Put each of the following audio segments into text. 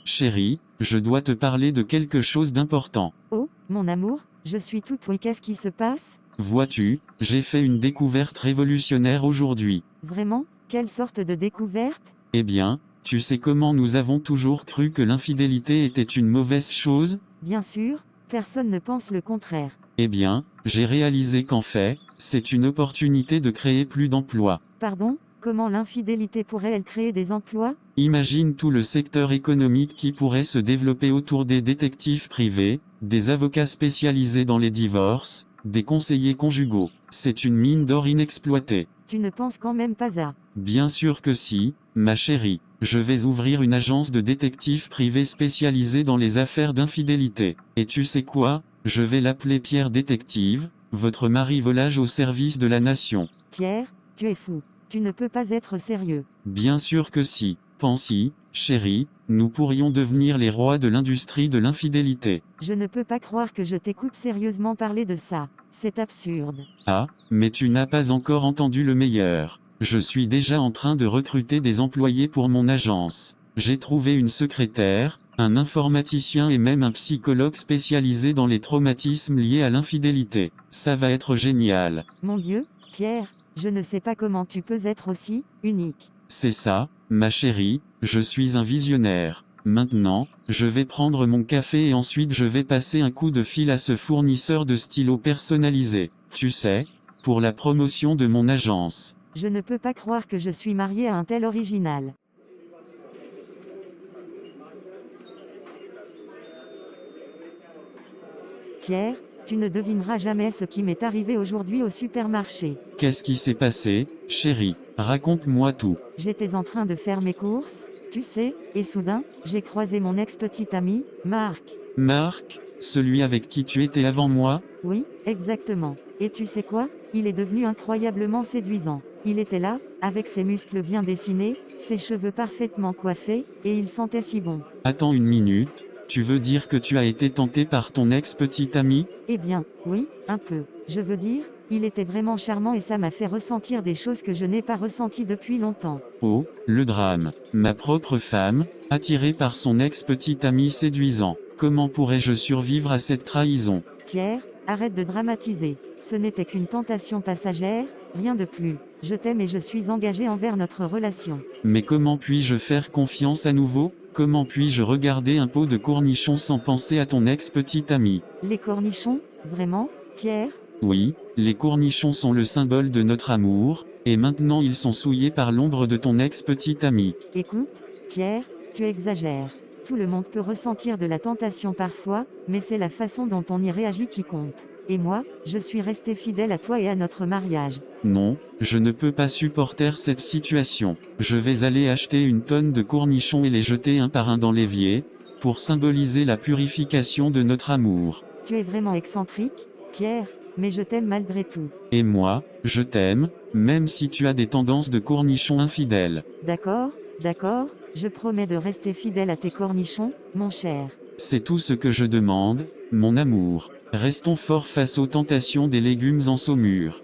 Chérie, je dois te parler de quelque chose d'important. Oh, mon amour, je suis toute oui, qu'est-ce qui se passe? Vois-tu, j'ai fait une découverte révolutionnaire aujourd'hui. Vraiment? Quelle sorte de découverte? Eh bien, tu sais comment nous avons toujours cru que l'infidélité était une mauvaise chose? Bien sûr, personne ne pense le contraire. Eh bien, j'ai réalisé qu'en fait, c'est une opportunité de créer plus d'emplois. Pardon? Comment l'infidélité pourrait-elle créer des emplois? Imagine tout le secteur économique qui pourrait se développer autour des détectives privés, des avocats spécialisés dans les divorces, des conseillers conjugaux. C'est une mine d'or inexploitée. Tu ne penses quand même pas à... Bien sûr que si, ma chérie. Je vais ouvrir une agence de détectives privés spécialisée dans les affaires d'infidélité. Et tu sais quoi? Je vais l'appeler Pierre Détective, votre mari volage au service de la nation. Pierre, tu es fou. Tu ne peux pas être sérieux. Bien sûr que si. Pense-y, chérie, nous pourrions devenir les rois de l'industrie de l'infidélité. Je ne peux pas croire que je t'écoute sérieusement parler de ça. C'est absurde. Ah, mais tu n'as pas encore entendu le meilleur. Je suis déjà en train de recruter des employés pour mon agence. J'ai trouvé une secrétaire, un informaticien et même un psychologue spécialisé dans les traumatismes liés à l'infidélité. Ça va être génial. Mon Dieu, Pierre, je ne sais pas comment tu peux être aussi unique. C'est ça, ma chérie, je suis un visionnaire. Maintenant, je vais prendre mon café et ensuite je vais passer un coup de fil à ce fournisseur de stylos personnalisés. Tu sais, pour la promotion de mon agence. Je ne peux pas croire que je suis mariée à un tel original. Pierre, tu ne devineras jamais ce qui m'est arrivé aujourd'hui au supermarché. Qu'est-ce qui s'est passé, chérie? Raconte-moi tout. J'étais en train de faire mes courses, tu sais, et soudain, j'ai croisé mon ex-petit ami, Marc. Marc, celui avec qui tu étais avant moi? Oui, exactement. Et tu sais quoi? Il est devenu incroyablement séduisant. Il était là, avec ses muscles bien dessinés, ses cheveux parfaitement coiffés, et il sentait si bon. Attends une minute, tu veux dire que tu as été tenté par ton ex-petit ami? Eh bien, oui, un peu. Je veux dire, il était vraiment charmant et ça m'a fait ressentir des choses que je n'ai pas ressenties depuis longtemps. Oh, le drame. Ma propre femme, attirée par son ex-petit ami séduisant. Comment pourrais-je survivre à cette trahison? Pierre, arrête de dramatiser. Ce n'était qu'une tentation passagère, rien de plus. Je t'aime et je suis engagé envers notre relation. Mais comment puis-je faire confiance à nouveau? Comment puis-je regarder un pot de cornichons sans penser à ton ex-petit ami? Les cornichons, vraiment, Pierre? Oui, les cornichons sont le symbole de notre amour, et maintenant ils sont souillés par l'ombre de ton ex-petit ami. Écoute, Pierre, tu exagères. Tout le monde peut ressentir de la tentation parfois, mais c'est la façon dont on y réagit qui compte. Et moi, je suis resté fidèle à toi et à notre mariage. Non, je ne peux pas supporter cette situation. Je vais aller acheter une tonne de cornichons et les jeter un par un dans l'évier, pour symboliser la purification de notre amour. Tu es vraiment excentrique, Pierre, mais je t'aime malgré tout. Et moi, je t'aime, même si tu as des tendances de cornichons infidèles. D'accord, d'accord, je promets de rester fidèle à tes cornichons, mon cher. C'est tout ce que je demande, mon amour. Restons forts face aux tentations des légumes en saumure.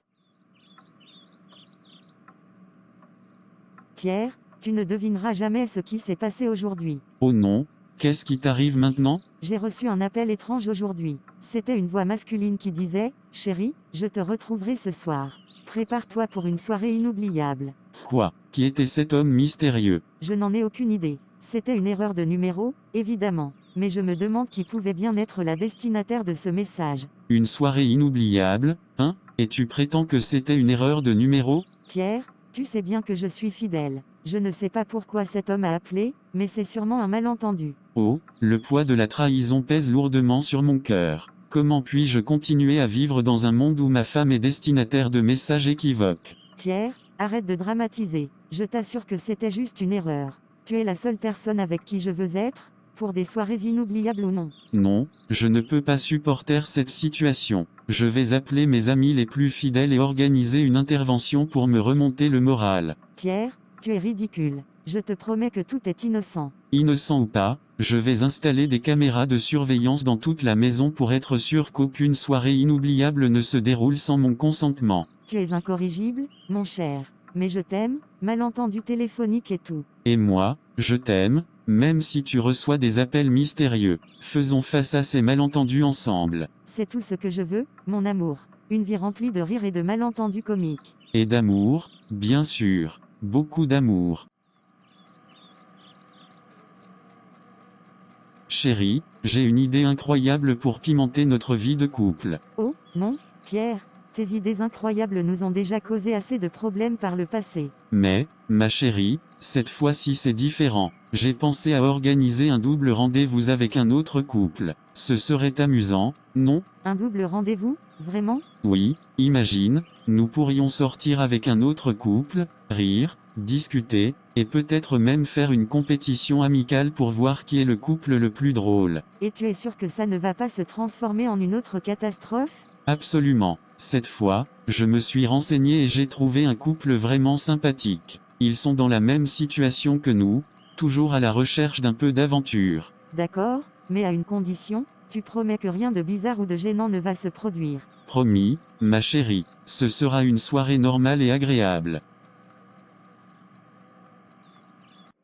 Pierre, tu ne devineras jamais ce qui s'est passé aujourd'hui. Oh non, qu'est-ce qui t'arrive maintenant? J'ai reçu un appel étrange aujourd'hui. C'était une voix masculine qui disait « Chérie, je te retrouverai ce soir. Prépare-toi pour une soirée inoubliable. Quoi? Qui était cet homme mystérieux? » Je n'en ai aucune idée. C'était une erreur de numéro, évidemment. Mais je me demande qui pouvait bien être la destinataire de ce message. Une soirée inoubliable, hein? Et tu prétends que c'était une erreur de numéro? Pierre, tu sais bien que je suis fidèle. Je ne sais pas pourquoi cet homme a appelé, mais c'est sûrement un malentendu. Oh, le poids de la trahison pèse lourdement sur mon cœur. Comment puis-je continuer à vivre dans un monde où ma femme est destinataire de messages équivoques? Pierre, arrête de dramatiser. Je t'assure que c'était juste une erreur. Tu es la seule personne avec qui je veux être, pour des soirées inoubliables ou non. Non, je ne peux pas supporter cette situation. Je vais appeler mes amis les plus fidèles et organiser une intervention pour me remonter le moral. Pierre, tu es ridicule. Je te promets que tout est innocent. Innocent ou pas, je vais installer des caméras de surveillance dans toute la maison pour être sûr qu'aucune soirée inoubliable ne se déroule sans mon consentement. Tu es incorrigible, mon cher. Mais je t'aime, malentendu téléphonique et tout. Et moi, je t'aime, même si tu reçois des appels mystérieux. Faisons face à ces malentendus ensemble. C'est tout ce que je veux, mon amour. Une vie remplie de rires et de malentendus comiques. Et d'amour, bien sûr. Beaucoup d'amour. Chérie, j'ai une idée incroyable pour pimenter notre vie de couple. Oh, non, Pierre, tes idées incroyables nous ont déjà causé assez de problèmes par le passé. Mais, ma chérie, cette fois-ci c'est différent. J'ai pensé à organiser un double rendez-vous avec un autre couple. Ce serait amusant, non? Un double rendez-vous, vraiment? Oui, imagine, nous pourrions sortir avec un autre couple, rire, discuter, et peut-être même faire une compétition amicale pour voir qui est le couple le plus drôle. Et tu es sûr que ça ne va pas se transformer en une autre catastrophe? Absolument. Cette fois, je me suis renseigné et j'ai trouvé un couple vraiment sympathique. Ils sont dans la même situation que nous, toujours à la recherche d'un peu d'aventure. D'accord, mais à une condition, tu promets que rien de bizarre ou de gênant ne va se produire. Promis, ma chérie, ce sera une soirée normale et agréable.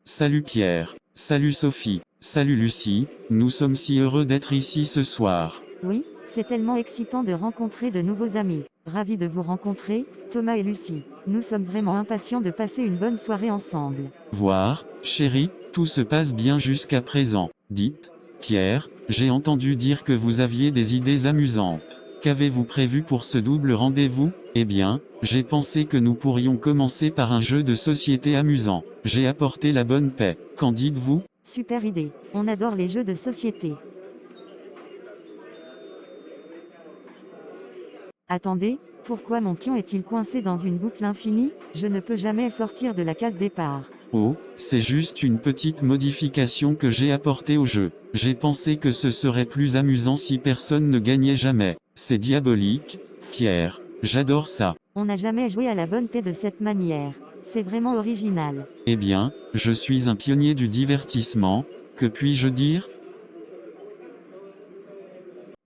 Salut Pierre, salut Sophie, salut Lucie, nous sommes si heureux d'être ici ce soir. Oui, c'est tellement excitant de rencontrer de nouveaux amis. Ravi de vous rencontrer, Thomas et Lucie. Nous sommes vraiment impatients de passer une bonne soirée ensemble. Voir, chérie, tout se passe bien jusqu'à présent. Dites, Pierre, j'ai entendu dire que vous aviez des idées amusantes. Qu'avez-vous prévu pour ce double rendez-vous? Eh bien, j'ai pensé que nous pourrions commencer par un jeu de société amusant. J'ai apporté la bonne paix. Qu'en dites-vous? Super idée, on adore les jeux de société. Attendez, pourquoi mon pion est-il coincé dans une boucle infinie? Je ne peux jamais sortir de la case départ. Oh, c'est juste une petite modification que j'ai apportée au jeu. J'ai pensé que ce serait plus amusant si personne ne gagnait jamais. C'est diabolique, Pierre. J'adore ça. On n'a jamais joué à la bonne paix de cette manière. C'est vraiment original. Eh bien, je suis un pionnier du divertissement. Que puis-je dire?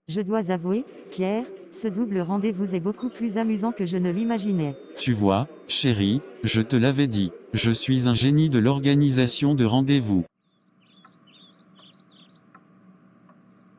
Je dois avouer, Pierre, ce double rendez-vous est beaucoup plus amusant que je ne l'imaginais. Tu vois, chérie, je te l'avais dit. Je suis un génie de l'organisation de rendez-vous.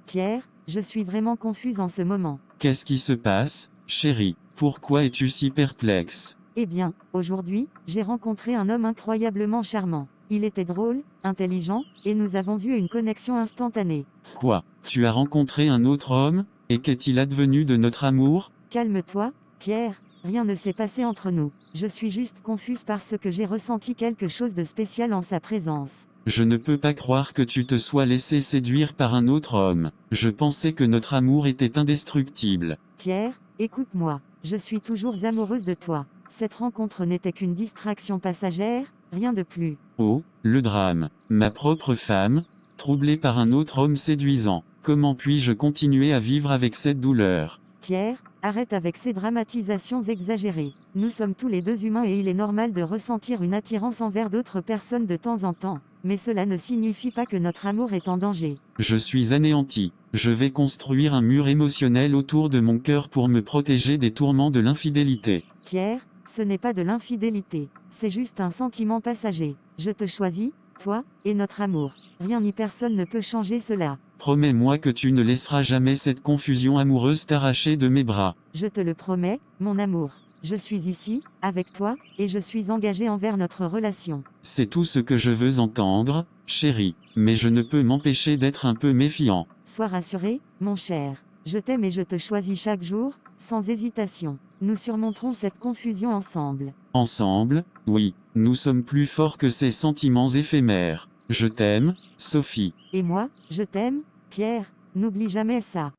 Pierre, je suis vraiment confuse en ce moment. Qu'est-ce qui se passe, chérie? Pourquoi es-tu si perplexe? Eh bien, aujourd'hui, j'ai rencontré un homme incroyablement charmant. Il était drôle, intelligent, et nous avons eu une connexion instantanée. Quoi? Tu as rencontré un autre homme? Et qu'est-il advenu de notre amour? Calme-toi, Pierre, rien ne s'est passé entre nous. Je suis juste confuse parce que j'ai ressenti quelque chose de spécial en sa présence. Je ne peux pas croire que tu te sois laissé séduire par un autre homme. Je pensais que notre amour était indestructible. Pierre, écoute-moi, je suis toujours amoureuse de toi. Cette rencontre n'était qu'une distraction passagère, rien de plus. Oh, le drame. Ma propre femme, troublée par un autre homme séduisant. Comment puis-je continuer à vivre avec cette douleur? Pierre, arrête avec ces dramatisations exagérées. Nous sommes tous les deux humains et il est normal de ressentir une attirance envers d'autres personnes de temps en temps. Mais cela ne signifie pas que notre amour est en danger. Je suis anéanti. Je vais construire un mur émotionnel autour de mon cœur pour me protéger des tourments de l'infidélité. Pierre, ce n'est pas de l'infidélité. C'est juste un sentiment passager. Je te choisis, toi, et notre amour. Rien ni personne ne peut changer cela. Promets-moi que tu ne laisseras jamais cette confusion amoureuse t'arracher de mes bras. Je te le promets, mon amour. Je suis ici, avec toi, et je suis engagé envers notre relation. C'est tout ce que je veux entendre, chérie. Mais je ne peux m'empêcher d'être un peu méfiant. Sois rassuré, mon cher. Je t'aime et je te choisis chaque jour, sans hésitation. Nous surmonterons cette confusion ensemble. Ensemble, oui, nous sommes plus forts que ces sentiments éphémères. Je t'aime, Sophie. Et moi, je t'aime, Pierre, n'oublie jamais ça.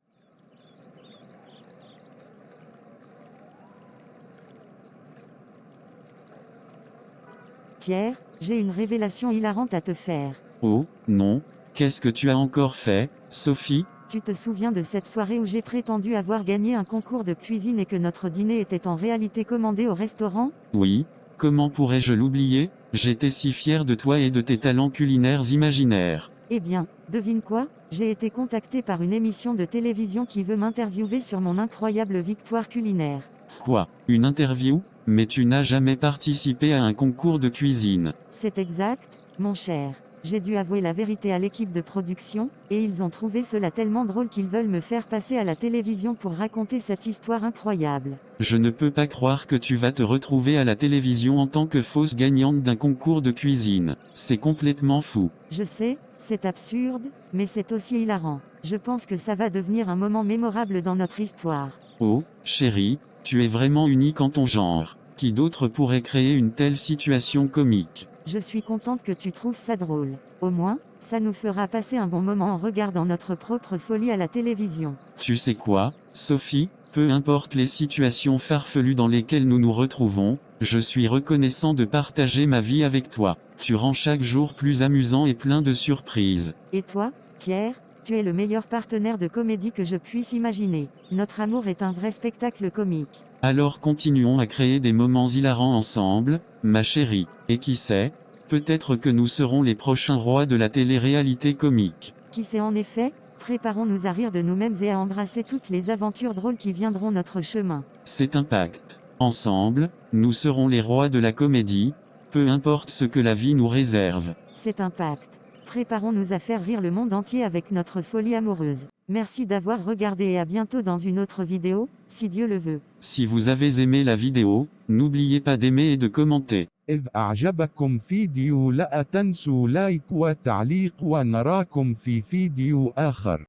Pierre, j'ai une révélation hilarante à te faire. Oh, non, qu'est-ce que tu as encore fait, Sophie? Tu te souviens de cette soirée où j'ai prétendu avoir gagné un concours de cuisine et que notre dîner était en réalité commandé au restaurant? Oui, comment pourrais-je l'oublier? J'étais si fier de toi et de tes talents culinaires imaginaires. Eh bien, devine quoi? J'ai été contacté par une émission de télévision qui veut m'interviewer sur mon incroyable victoire culinaire. Quoi? Une interview? Mais tu n'as jamais participé à un concours de cuisine. C'est exact, mon cher. J'ai dû avouer la vérité à l'équipe de production, et ils ont trouvé cela tellement drôle qu'ils veulent me faire passer à la télévision pour raconter cette histoire incroyable. Je ne peux pas croire que tu vas te retrouver à la télévision en tant que fausse gagnante d'un concours de cuisine. C'est complètement fou. Je sais, c'est absurde, mais c'est aussi hilarant. Je pense que ça va devenir un moment mémorable dans notre histoire. Oh, chérie, tu es vraiment unique en ton genre. Qui d'autre pourrait créer une telle situation comique ? Je suis contente que tu trouves ça drôle. Au moins, ça nous fera passer un bon moment en regardant notre propre folie à la télévision. Tu sais quoi, Sophie ? Peu importe les situations farfelues dans lesquelles nous nous retrouvons, je suis reconnaissant de partager ma vie avec toi. Tu rends chaque jour plus amusant et plein de surprises. Et toi, Pierre, tu es le meilleur partenaire de comédie que je puisse imaginer. Notre amour est un vrai spectacle comique. Alors continuons à créer des moments hilarants ensemble, ma chérie. Et qui sait, peut-être que nous serons les prochains rois de la télé-réalité comique. Qui sait en effet ? Préparons-nous à rire de nous-mêmes et à embrasser toutes les aventures drôles qui viendront notre chemin. C'est un pacte. Ensemble, nous serons les rois de la comédie, peu importe ce que la vie nous réserve. C'est un pacte. Préparons-nous à faire rire le monde entier avec notre folie amoureuse. Merci d'avoir regardé et à bientôt dans une autre vidéo, si Dieu le veut. Si vous avez aimé la vidéo, n'oubliez pas d'aimer et de commenter. إذ أعجبكم فيديو لا تنسوا لايك وتعليق ونراكم في فيديو آخر.